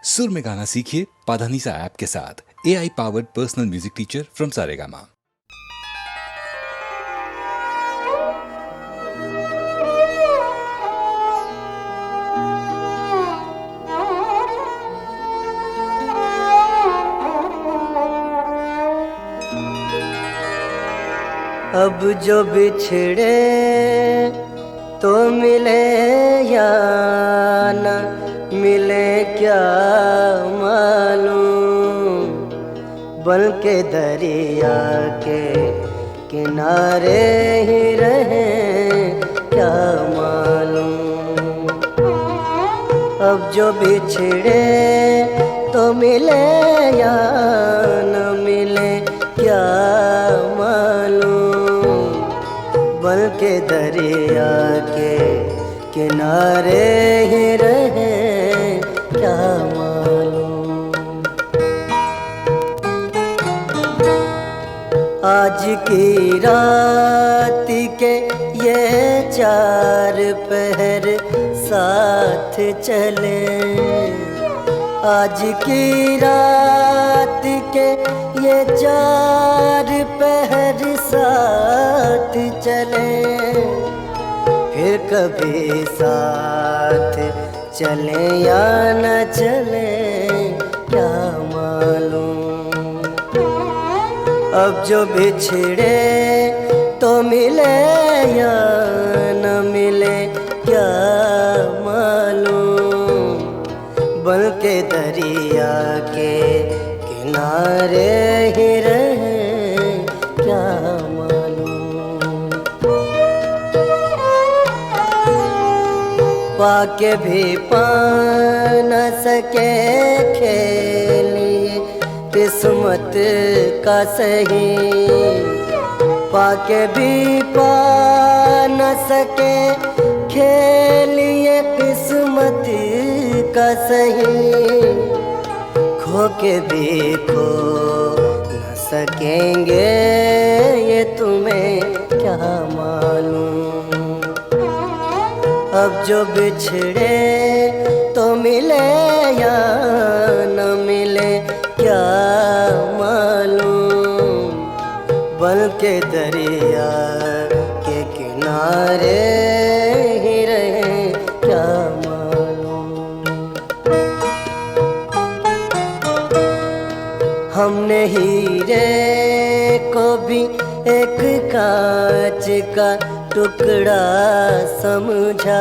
सुर में गाना सीखिए पाधानीसा ऐप के साथ। AI powered personal music teacher from Saregama. अब जो बिछड़े तो मिले या न मिले क्या मालूम, बल्कि दरिया के किनारे ही रहे क्या मालूम। अब जो बिछड़े तो मिले या न मिले क्या मालूम, बल्कि दरिया के किनारे ही रहे क्या मालूम। आज की रात के ये चार पहर साथ चले, आज की रात के ये चार पहर साथ चले, फिर कभी साथ चले या न चले क्या मालूम। अब जो बिछड़े तो मिले या न मिले क्या मालूम, बल्कि दरिया के किनारे ही रहे क्या मालूम। पाके भी पा न सके खेलिए किस्मत का सही, पाके भी पा न सके खेलिए किस्मत का सही, खो के भी खो न सकेंगे ये तुम्हें क्या मालूम। अब जो बिछड़े तो मिले या न मिले क्या मालूम, बल्कि दरिया के किनारे ही रहे क्या मालूम। हमने हीरे को भी एक कांच का टुकड़ा समझा,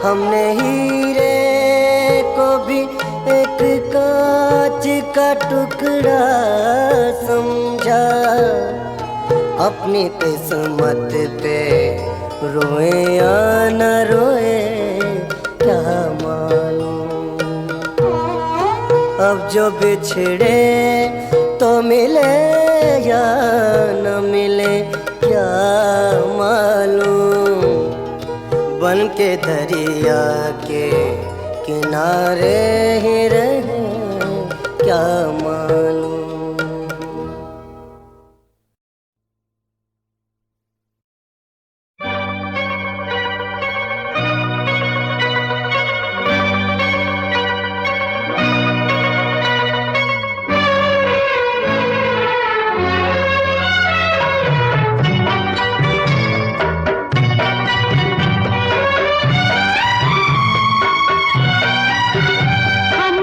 हमने हीरे को भी एक कांच का टुकड़ा समझा। अपनी किस्मत पे रोए या न रोए क्या मालूम। अब जो बिछड़े तो मिले या न मिले क्या मालूम, बल्कि दरिया के किनारे ही रहे क्या मालूम। हम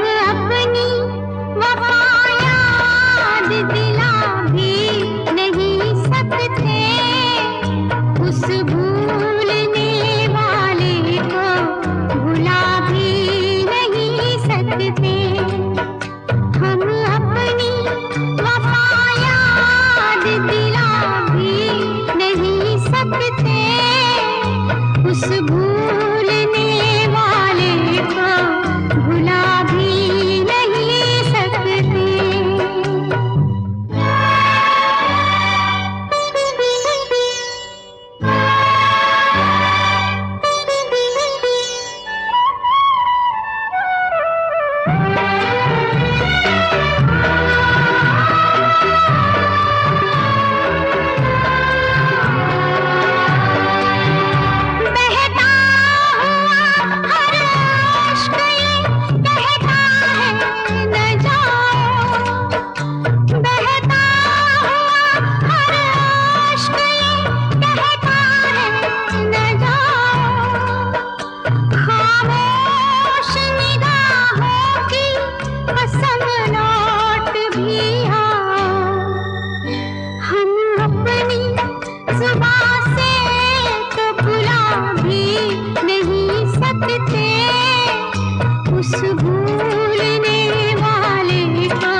उस भूलने वाले को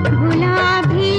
भुला भी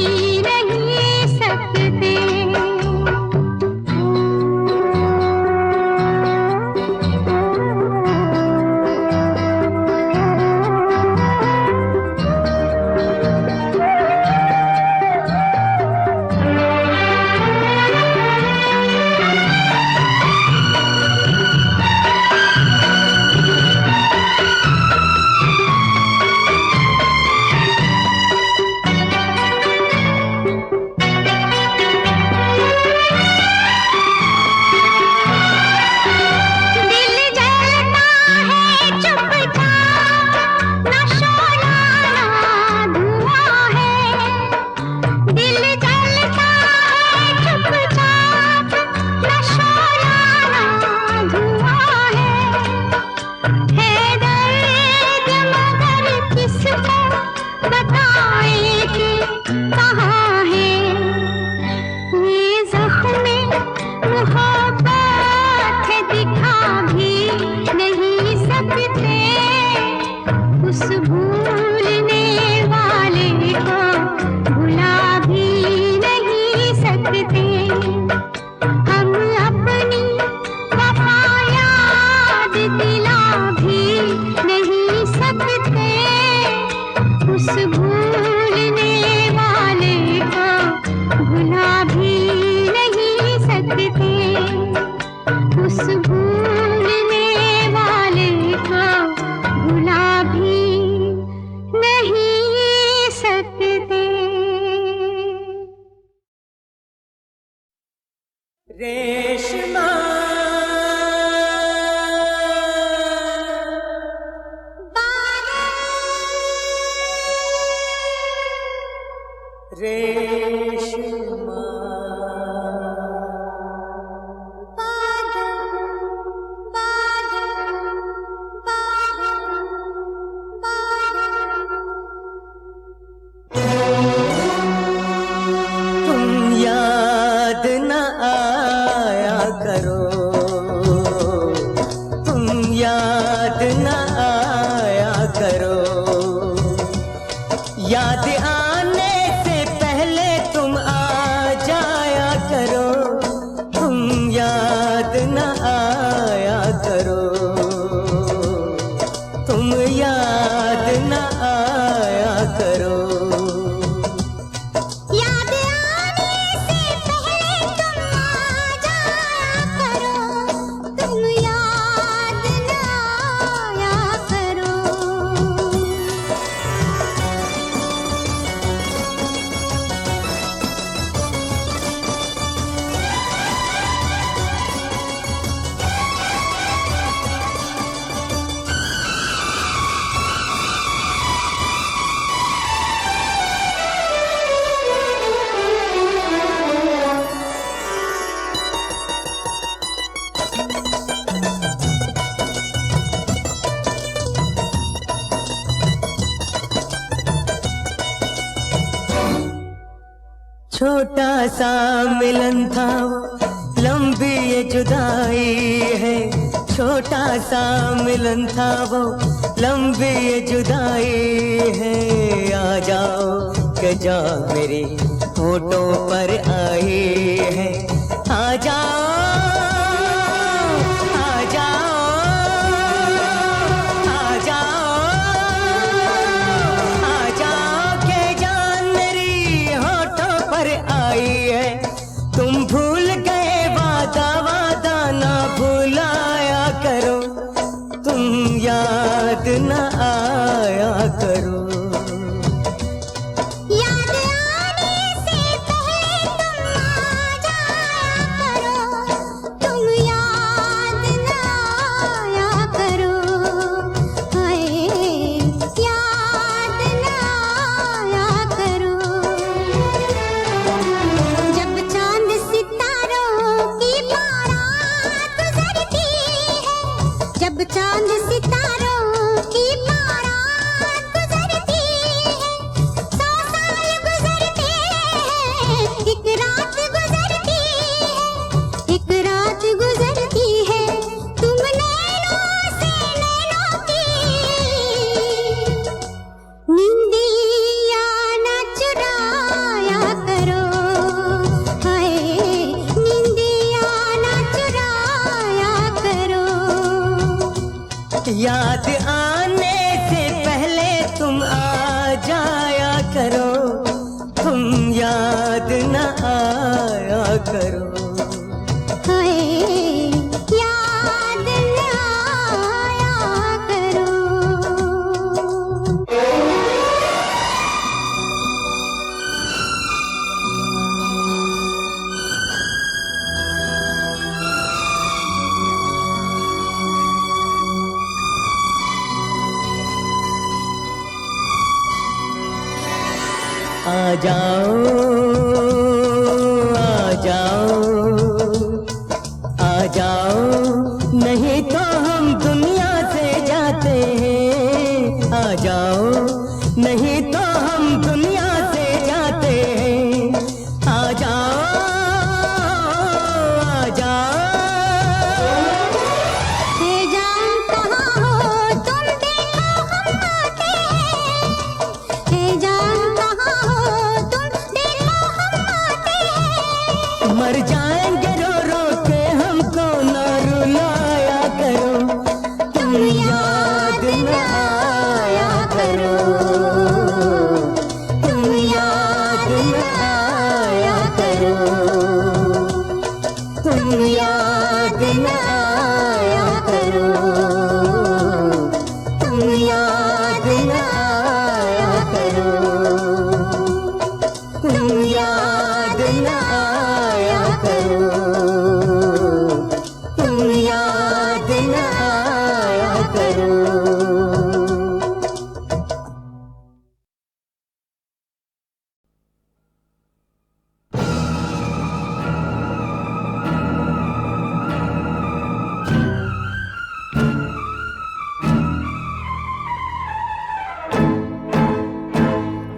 नहीं सकते। रेशमा रेशमा तुम याद न आया करो, तुम याद न आया करो, याद आने से पहले तुम आ जाया करो, तुम याद न आया करो, तुम याद न आया करो। छोटा सा मिलन था वो, लंबी ये जुदाई है, छोटा सा मिलन था वो, लंबी ये जुदाई है। आ जाओ के जा मेरी होठों पर आई है, आ जाओ आ जाओ आ जाओ आ जाओ के जान मेरी होठों पर आई है। तुम भूल गए वादा वादा ना भुलाया करो, तुम याद न आया करो। जब चांद सितारों की बारात गुजरती आ जाओ आ जाओ आ जाओ, नहीं तो हम दुनिया से जाते हैं। आ जाओ, नहीं तो हम दुनिया से जाते हैं। आ जाओ आ जाओ। हे जान कहाँ हो तुम, देखो हम आते हैं। हे जान कहाँ हो तुम, देखो हम आते हैं। मर जाएंगे रो रो के, हमको ना रुलाया करो। तुम याद न आया करो, तुम याद न आया करो, तुम याद न आया करो, तुम याद न आया करो, तुम याद न आया करो, तुम याद न आया करो।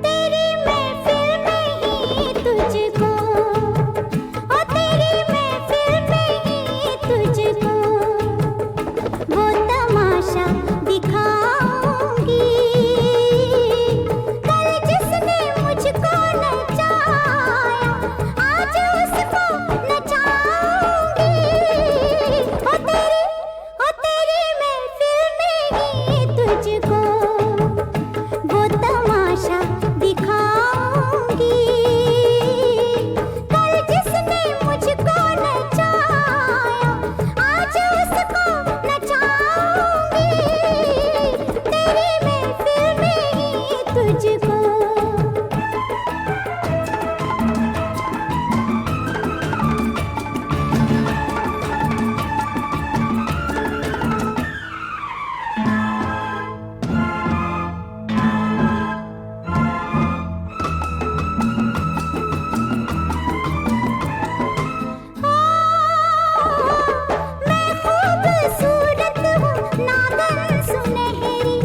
तेरी महफिल में ही तुझको, ओ तेरी महफिल में ही तुझको वो तमाशा दिखाऊंगी। कल जिसने मुझको नचाया, आज उसको नचाऊंगी। ओ तेरी महफिल में ही तुझको वो तमाशा दिखाऊंगी। कल जिसने मुझको नचाया, आज उसको नचाऊंगी। तेरी महफिल में ही तुझको। मैं खूबसूरत हूँ, नागन सुनहरी।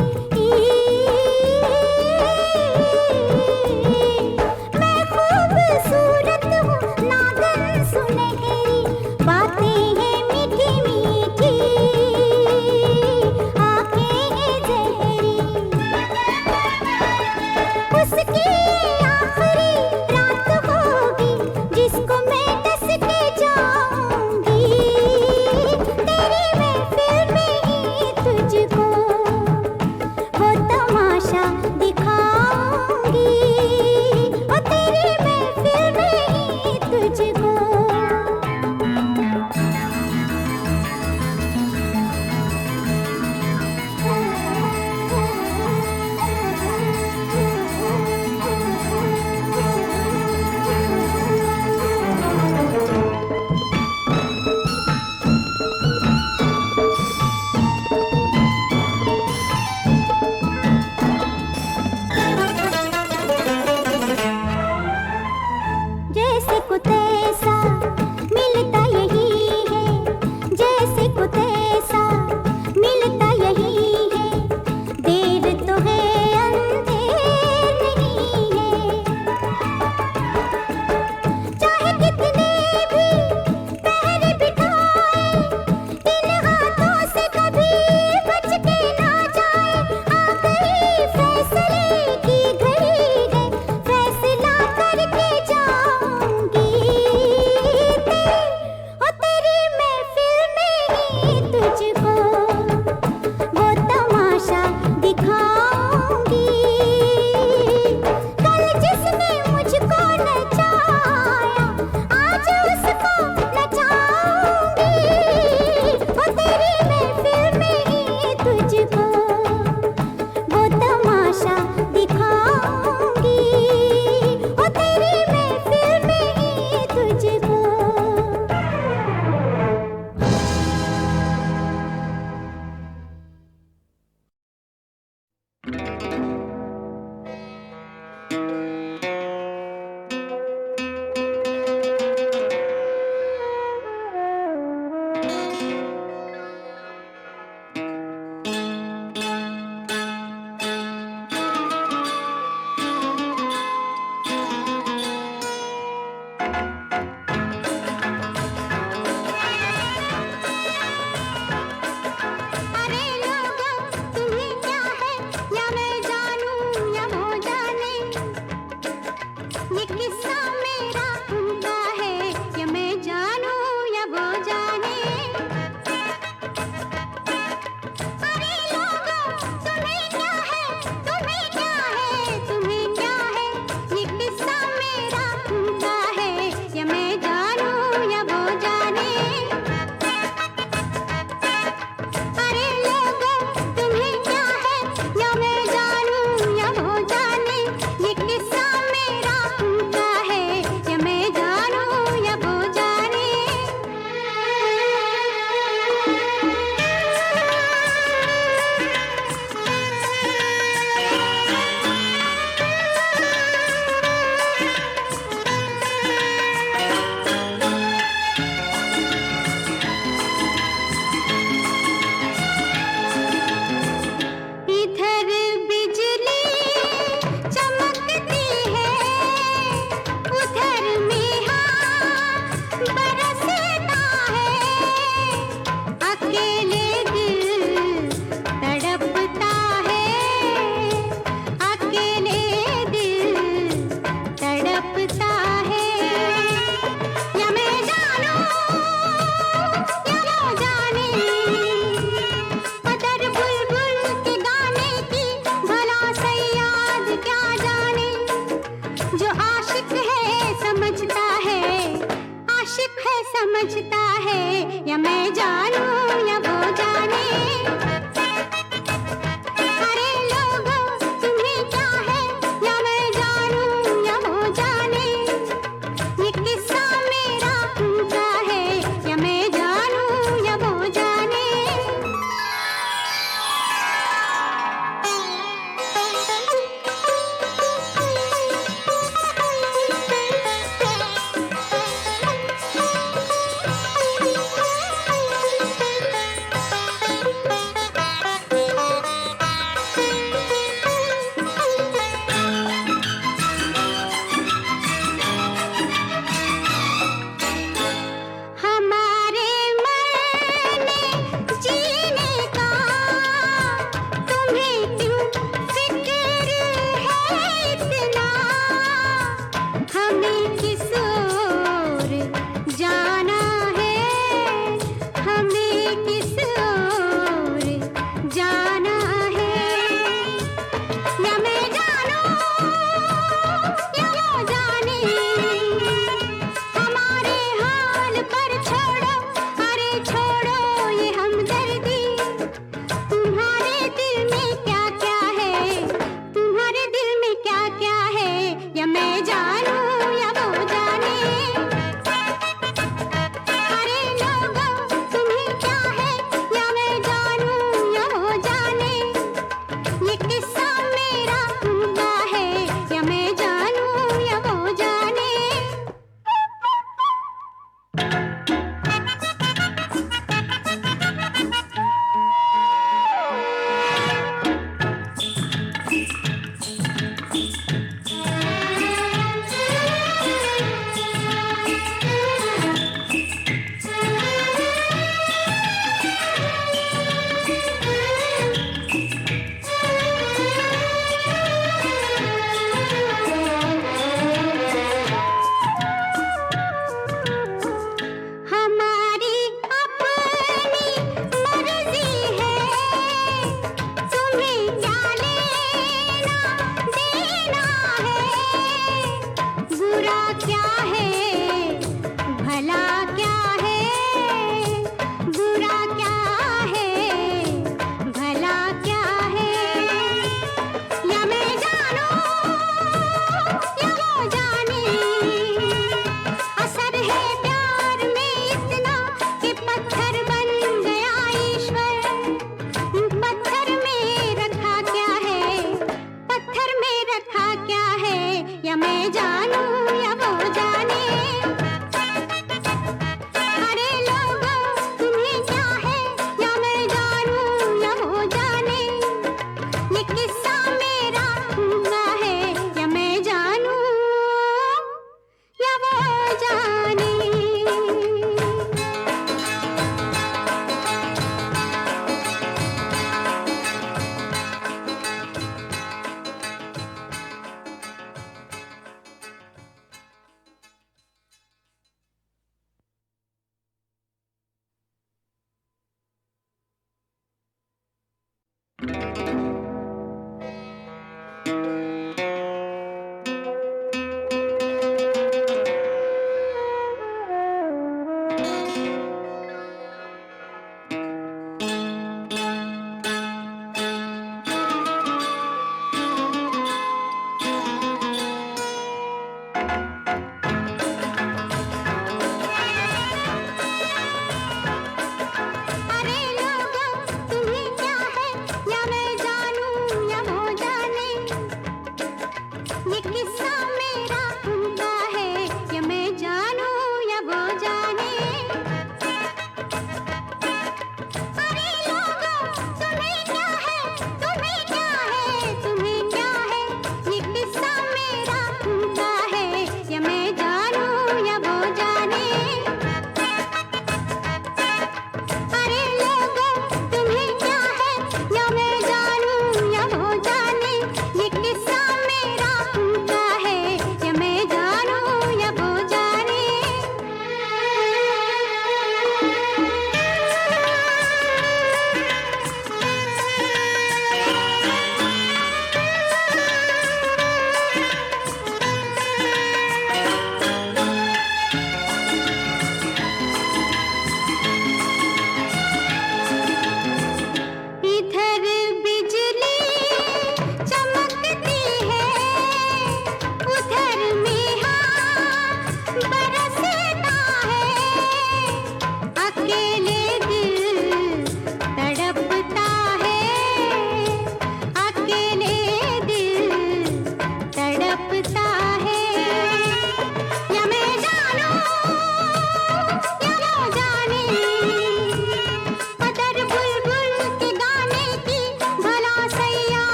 मैं खूबसूरत हूँ, नागन सुनहरी। बातें हैं मीठी मीठी, आँखें हैं जहरी। उसकी आखिरी रात होगी, जिसको मैं डस के जाऊंगी। तेरी महफिल में ही तुझको वो तमाशा दिखाऊंगी। ओ तेरी महफिल में ही तुझको। जैसे को तैसा मिलता यही है, जैसे को तैसा मिलता यही है। देर तो है अंधेर नहीं है। चाहे कितने भी पहरे बिठाए, इन हाथों से कभी बच के ना जाए। आ गई फैसले की घड़ी है, फैसला करके जाऊंगी। ओ तेरी महफिल में ही तुझको वो तमाशा दिखाऊंगी। कल जिसने मुझको नचाया, आज उसको नचाऊंगी। ओ तेरी महफिल में ही तुझको वो तमाशा दिखाऊंगी। ओ तेरी महफिल में ही तुझको।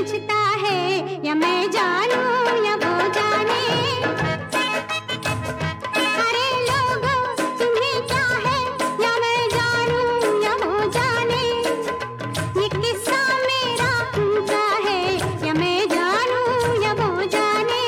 समझता है या मैं जानूं या वो जाने। अरे लोगों तुम्हें क्या है या मैं जानूं या वो जाने। ये किस्सा मेरा उनका है या मैं जानूं या वो जाने।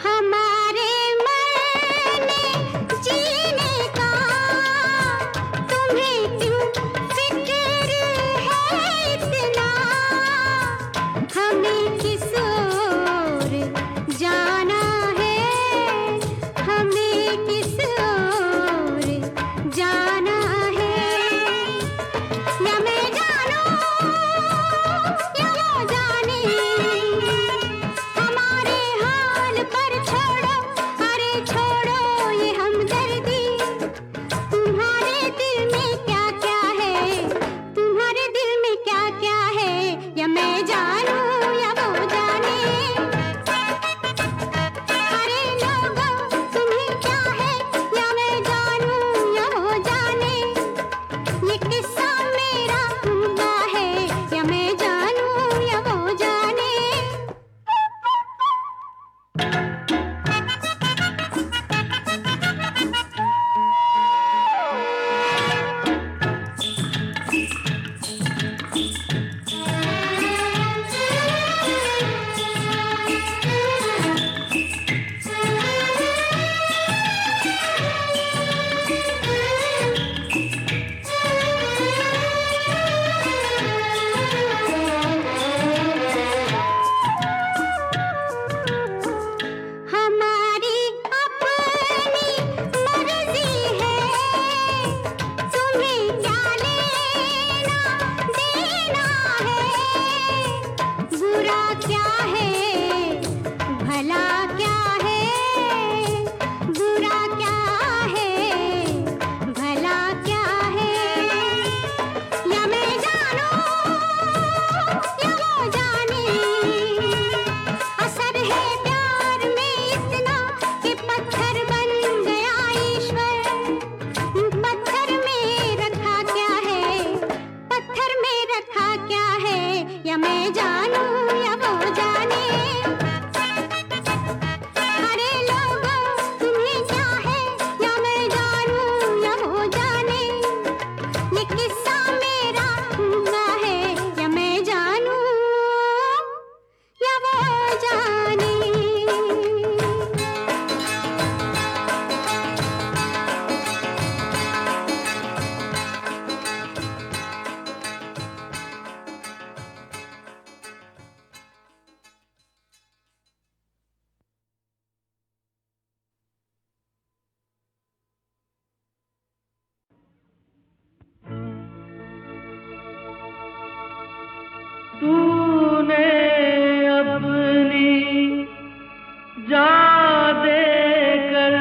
हमारे मरने जीने का तुम्हें क्यों फिक्र है इतना। हमें किस ओर जाना है, हमें किस ओर जाना है। या मैं जानूं या वो जाने। हमारे हाल पर छोड़ो, अरे छोड़ो ये हमदर्दी। तुम्हारे दिल में क्या क्या है, तुम्हारे दिल में क्या क्या है या मैं जानूं या वो जाने। अरे लोगों तुम्हें क्या है या मैं जानूं या वो जाने। ये किस्सा मेरा उनका है या मैं जानूं या वो जाने। हमारी अपनी मर्जी है, तुम्हें क्या लेना देना है। बुरा क्या है भला क्या है, बुरा क्या है भला क्या है। या मैं जानूं या वो जाने। असर है प्यार में इतना कि पत्थर बन गया ईश्वर। पत्थर में रखा क्या है, पत्थर में रखा क्या है या मैं जानूं या वो जाने। अरे लोगों तुम्हें क्या है या मैं जानूं या वो जाने। ये किस्सा मेरा उनका है या मैं जानूं या वो जाने। तूने अपनी जा देकर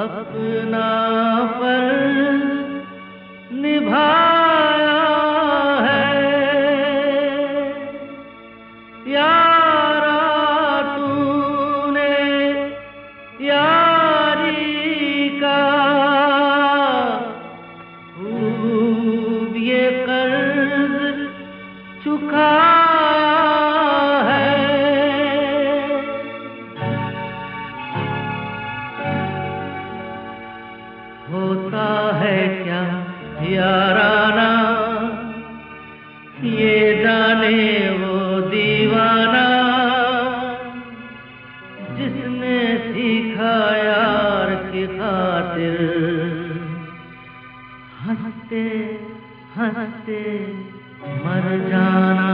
अपना फर्ज निभाया है। यारा तूने यारी का खूब ये कर्ज चुकाया है। होता है क्या याराना ये जाने वो दीवाना। जिसने सीखा यार की खातिर हंसते हंसते मर जाना।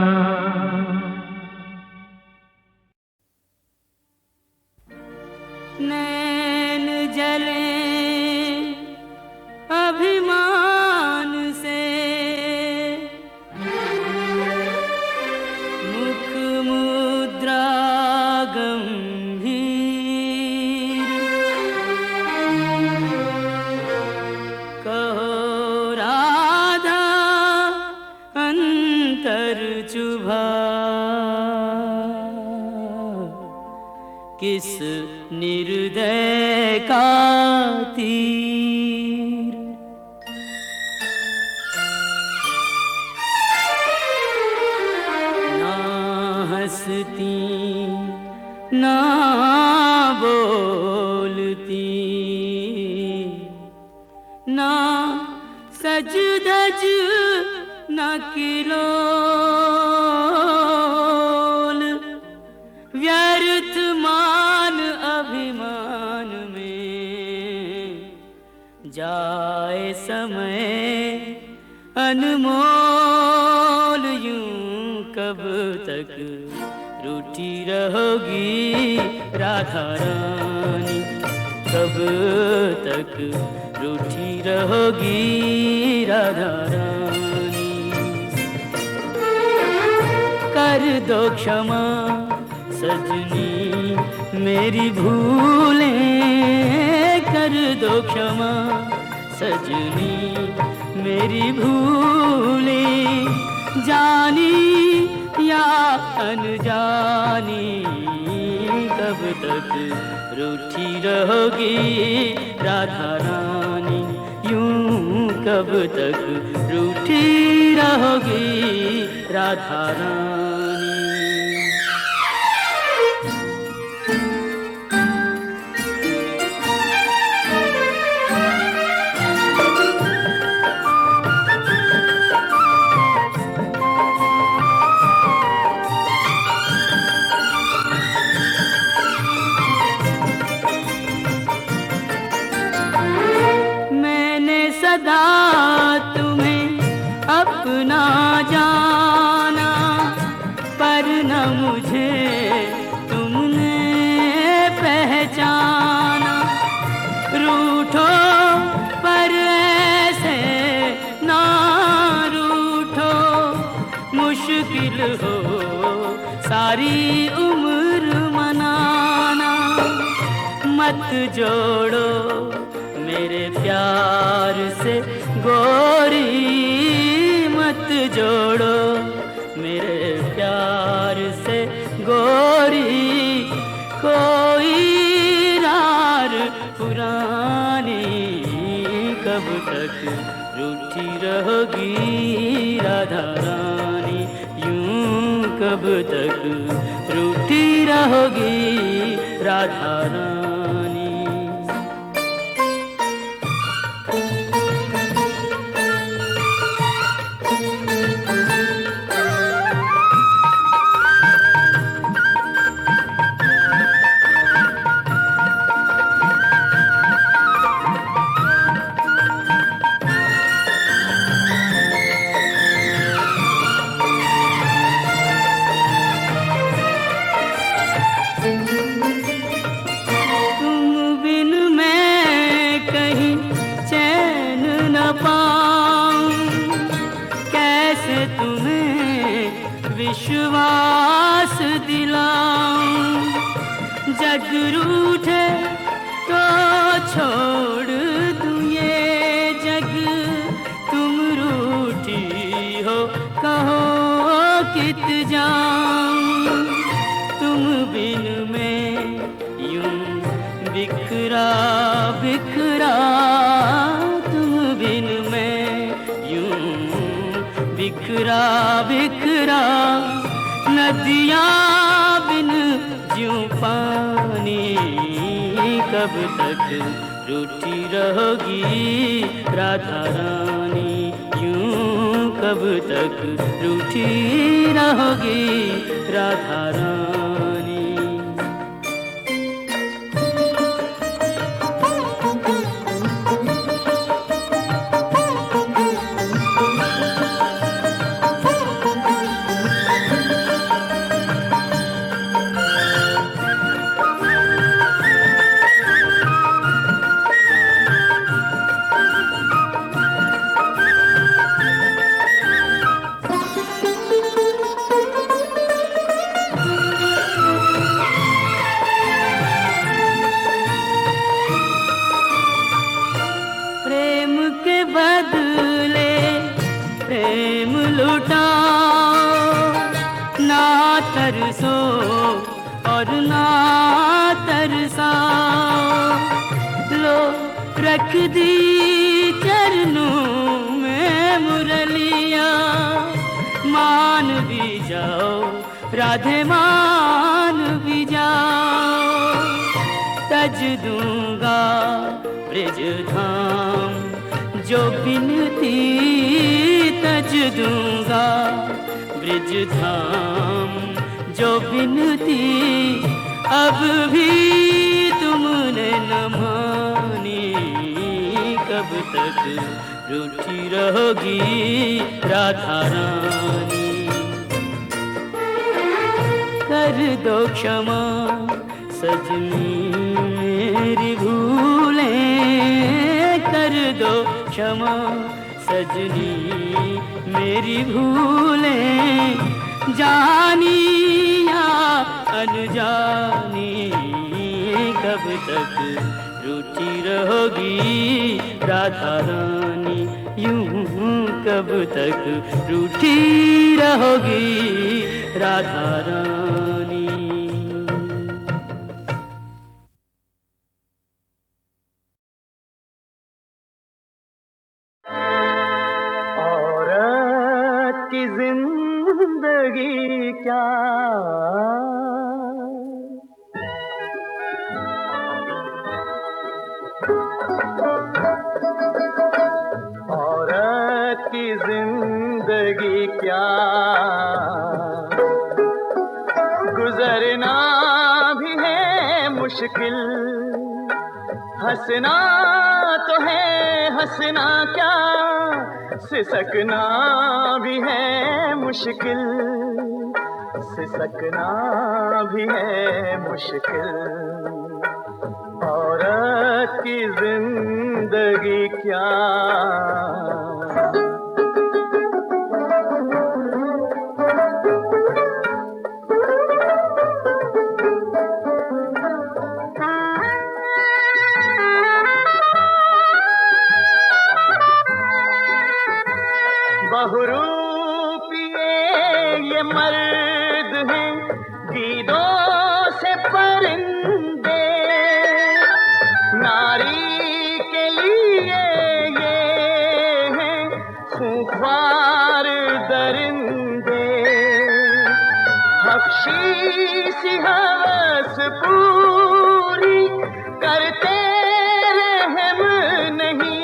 नैन जले अभिमान से, मुख मुद्रा किस निर्दय का तीर। ना हंसती ना बोलती, ना सज धज न किलोल, व्यर्थ मान अभिमान में जाए समय अनमोल। यूं कब तक रूठी रहोगी राधा रानी, कब तक रूठी रहोगी राधा रानी। कर दो क्षमा सजनी मेरी भूलें, कर दो क्षमा सजनी मेरी भूलें। जानी या अनजानी कब तक रूठी रहोगी राधा रानी, यूं कब तक रूठी रहोगी राधा रानी। सदा तुम्हें अपना जाना, पर न मुझे तुमने पहचाना। रूठो पर ऐसे ना रूठो, मुश्किल हो सारी उम्र मनाना। मत जोड़ो मेरे प्यार से गोरी, मत जोड़ो मेरे प्यार से गोरी। कोई रार पुरानी कब तक रूठी रहोगी राधा रानी, यूं कब तक रूठी रहोगी राधा रानी। विश्वास दिलाऊं, जग रूठे तो छोड़ दूं ये जग। तुम रूठी हो कहो कित जाऊं, तुम बिन में यूं बिखरा बिखरा, तुम बिन में यूं बिखरा बिखरा। नदियाँ बिन ज्यों पानी कब तक रूठी रहोगी राधा रानी, यूं कब तक रूठी रहोगी राधा रानी। तरसो और ना रख दी चरणों में मुरलिया। मान भी जाओ राधे मान भी जाओ, तज दूंगा ब्रज धाम जो बिनती तज दूंगा ब्रज धाम जो बिनती। अब भी तुमने न मानी, कब तक रूठी रहोगी राधा रानी। कर दो क्षमा सजनी मेरी भूलें, कर दो क्षमा सजनी मेरी भूलें। जानी या अनजानी, कब तक रूठी रहोगी राधा रानी। यूं कब तक रूठी रहोगी राधा रानी। औरत की जिंदगी क्या, औरत की जिंदगी क्या, गुजरना भी है मुश्किल, हंसना तो है हंसना क्या, सिसकना भी है मुश्किल, सिसकना भी है मुश्किल। औरत की जिंदगी क्या, बहुरूपिये ये मर्द हैं, गीदों से परिंदे, नारी के लिए ये हैं खूंखार दरिंदे। हफ्शी सी हवस पूरी करते रहम नहीं,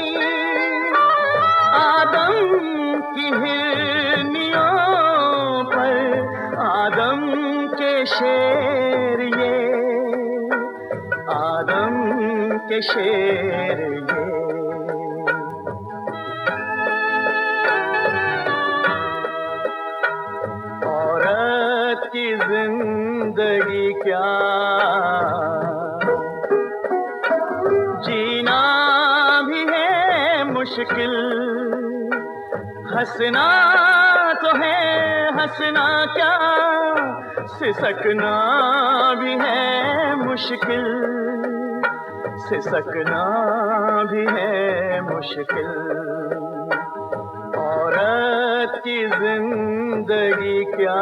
आदम की हिरनियों पर आदम के शेर ये, आदम के शेर ये। औरत की जिंदगी क्या, जीना भी है मुश्किल, हंसना तो है हंसना क्या, सिसकना भी है मुश्किल, सिसकना भी है मुश्किल। औरत की जिंदगी क्या,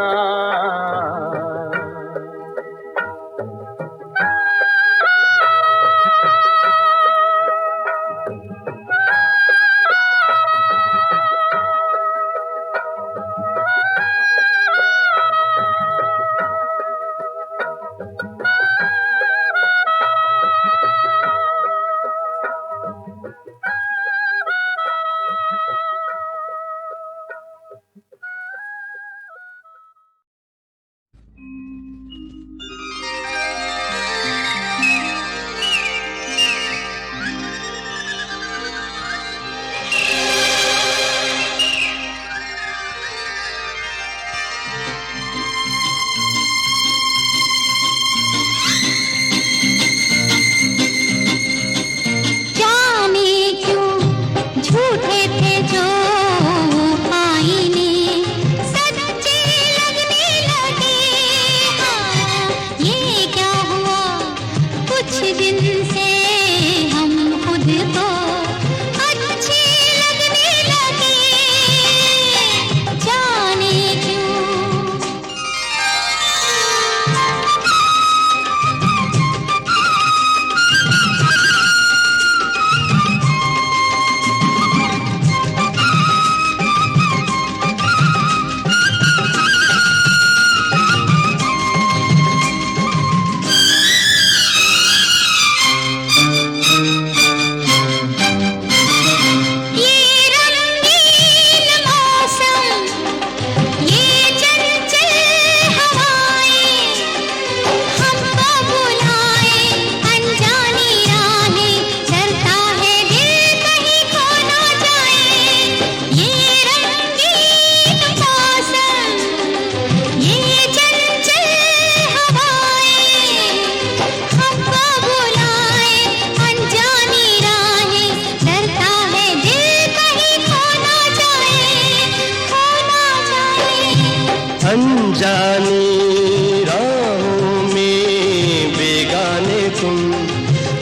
अनजानी राहों में बेगाने तुम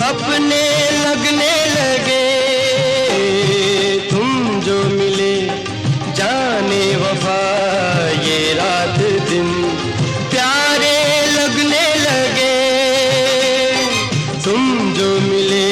अपने लगने लगे, तुम जो मिले जाने वफा ये रात दिन प्यारे लगने लगे, तुम जो मिले।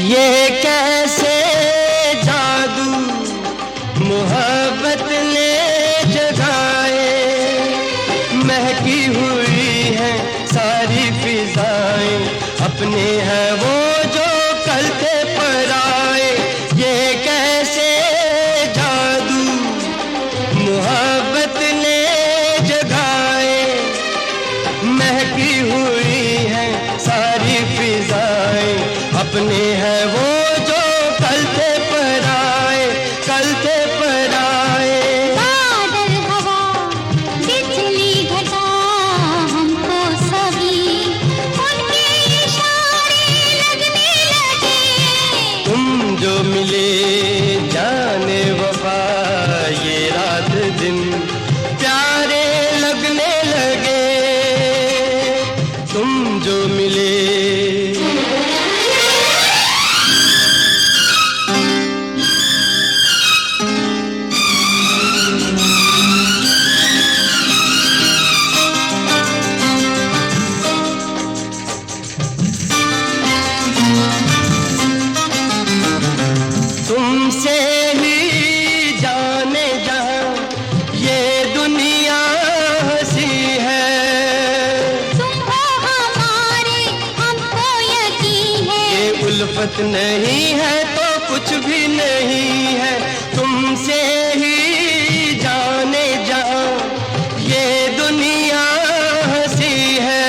ये कैसे जादू मोहब्बत ने जगाए, महकी हुई है सारी फिजाएं, अपने हैं वो जो कल थे पराए। ये कैसे जादू मोहब्बत ने जगाए, महकी हुई है सारी फिजाएं, अपने हैं वो जो कल थे पराए, कल थे पराए। बादल हवा बिजली घटा हमको सभी उनके इशारे लगने लगे, तुम जो मिले जाने वफा ये रात दिन प्यारे लगने लगे, तुम जो मिले। तुमसे ही जाने जहां ये दुनिया हंसी है, तुम हो हमारे हमको यकीन है, ये उल्फत नहीं है तो कुछ भी नहीं है। तुमसे ही जाने जहां ये दुनिया हंसी है,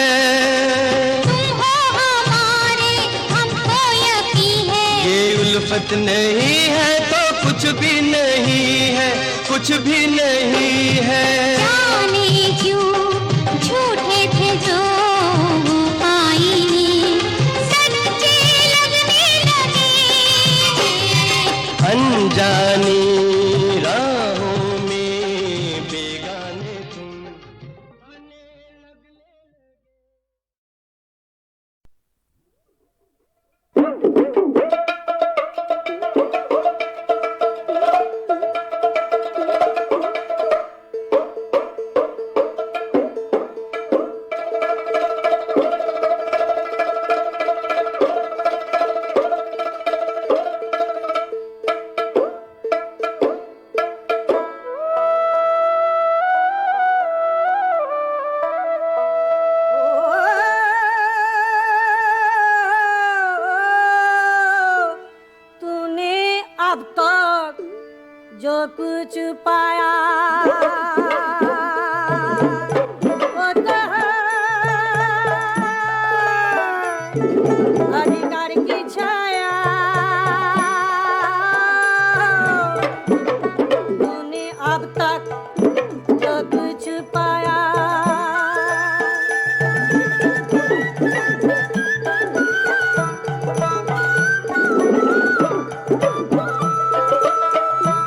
तुम हो हमारे हमको यकीन है, ये उल्फत नहीं है तो कुछ भी नहीं है, कुछ भी नहीं है। जाने क्यों झूठे थे जो वो आईने सच्चे लगने लगे, अनजानी राहों में बेगाने तुम अपने लगने लगे। तूने अब तक जो कुछ पाया वो कहा अधिकार की छाया, तूने अब तक जो कुछ पाया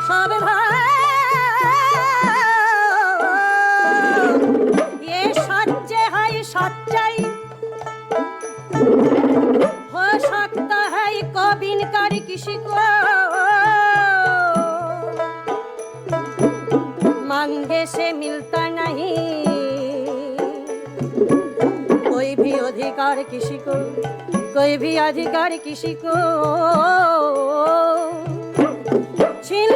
सब ये सच्चे है सच्चाई, हो सकता है कभी न कर किसी को मांगे से मिलता नहीं, कोई भी अधिकार किसी को, कोई भी अधिकार किसी को छीन